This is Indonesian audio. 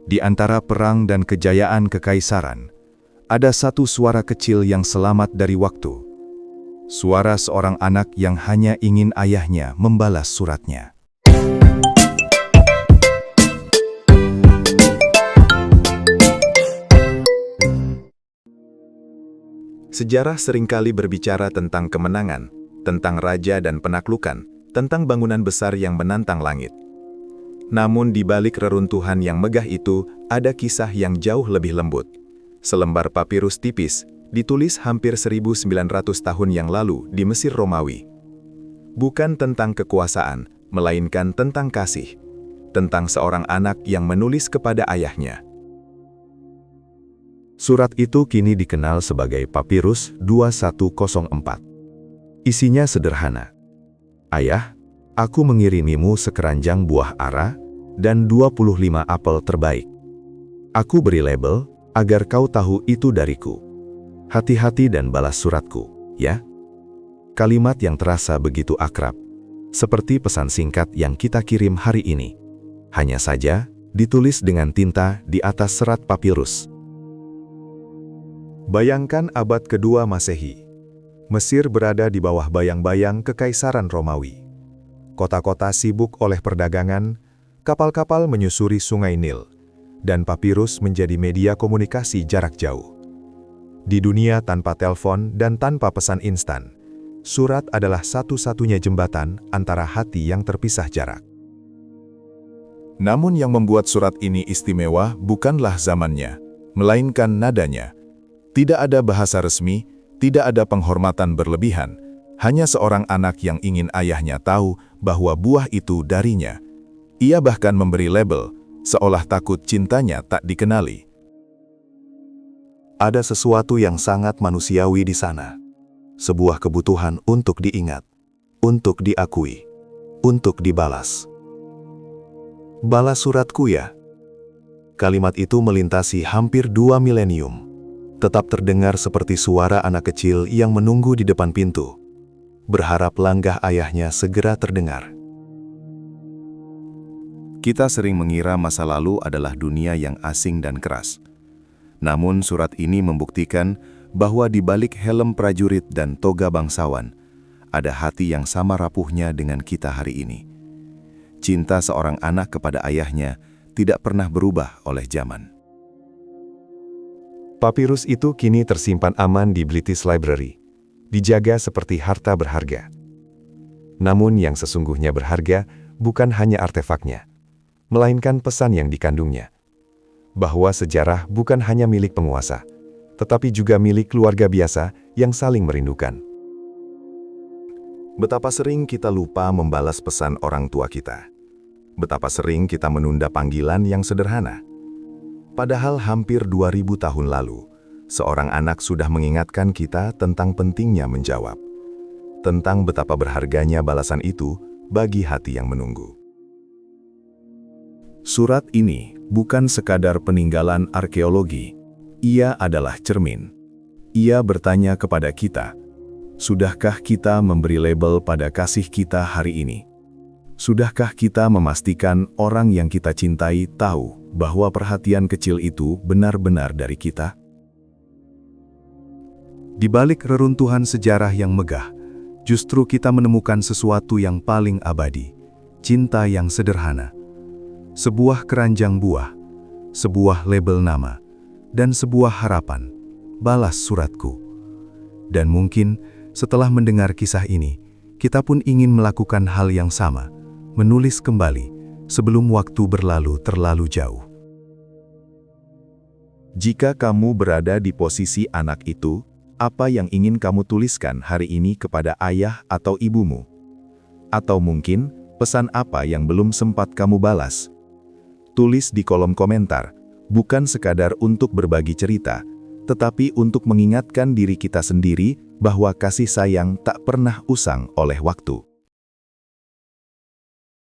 Di antara perang dan kejayaan kekaisaran, ada satu suara kecil yang selamat dari waktu. Suara seorang anak yang hanya ingin ayahnya membalas suratnya. Sejarah seringkali berbicara tentang kemenangan, tentang raja dan penaklukan, tentang bangunan besar yang menantang langit. Namun di balik reruntuhan yang megah itu, ada kisah yang jauh lebih lembut. Selembar papirus tipis, ditulis hampir 1900 tahun yang lalu di Mesir Romawi. Bukan tentang kekuasaan, melainkan tentang kasih. Tentang seorang anak yang menulis kepada ayahnya. Surat itu kini dikenal sebagai Papirus 2104. Isinya sederhana. Ayah, aku mengirimimu sekeranjang buah ara dan 25 apel terbaik. Aku beri label agar kau tahu itu dariku. Hati-hati dan balas suratku, ya. Kalimat yang terasa begitu akrab, seperti pesan singkat yang kita kirim hari ini. Hanya saja, ditulis dengan tinta di atas serat papirus. Bayangkan abad kedua Masehi. Mesir berada di bawah bayang-bayang Kekaisaran Romawi. Kota-kota sibuk oleh perdagangan, kapal-kapal menyusuri Sungai Nil, dan papirus menjadi media komunikasi jarak jauh. Di dunia tanpa telepon dan tanpa pesan instan, surat adalah satu-satunya jembatan antara hati yang terpisah jarak. Namun yang membuat surat ini istimewa bukanlah zamannya, melainkan nadanya. Tidak ada bahasa resmi, tidak ada penghormatan berlebihan, hanya seorang anak yang ingin ayahnya tahu bahwa buah itu darinya. Ia bahkan memberi label, seolah takut cintanya tak dikenali. Ada sesuatu yang sangat manusiawi di sana. Sebuah kebutuhan untuk diingat, untuk diakui, untuk dibalas. Balas suratku ya. Kalimat itu melintasi hampir 2 milenium. Tetap terdengar seperti suara anak kecil yang menunggu di depan pintu, berharap langgah ayahnya segera terdengar. Kita sering mengira masa lalu adalah dunia yang asing dan keras. Namun surat ini membuktikan bahwa di balik helm prajurit dan toga bangsawan, ada hati yang sama rapuhnya dengan kita hari ini. Cinta seorang anak kepada ayahnya tidak pernah berubah oleh zaman. Papirus itu kini tersimpan aman di British Library, dijaga seperti harta berharga. Namun yang sesungguhnya berharga bukan hanya artefaknya, melainkan pesan yang dikandungnya. Bahwa sejarah bukan hanya milik penguasa, tetapi juga milik keluarga biasa yang saling merindukan. Betapa sering kita lupa membalas pesan orang tua kita. Betapa sering kita menunda panggilan yang sederhana. Padahal hampir 2000 tahun lalu, seorang anak sudah mengingatkan kita tentang pentingnya menjawab. Tentang betapa berharganya balasan itu bagi hati yang menunggu. Surat ini bukan sekadar peninggalan arkeologi. Ia adalah cermin. Ia bertanya kepada kita, sudahkah kita memberi label pada kasih kita hari ini? Sudahkah kita memastikan orang yang kita cintai tahu bahwa perhatian kecil itu benar-benar dari kita? Di balik reruntuhan sejarah yang megah, justru kita menemukan sesuatu yang paling abadi, cinta yang sederhana. Sebuah keranjang buah, sebuah label nama, dan sebuah harapan, balas suratku. Dan mungkin setelah mendengar kisah ini, kita pun ingin melakukan hal yang sama, menulis kembali sebelum waktu berlalu terlalu jauh. Jika kamu berada di posisi anak itu, apa yang ingin kamu tuliskan hari ini kepada ayah atau ibumu? Atau mungkin pesan apa yang belum sempat kamu balas? Tulis di kolom komentar, bukan sekadar untuk berbagi cerita, tetapi untuk mengingatkan diri kita sendiri bahwa kasih sayang tak pernah usang oleh waktu.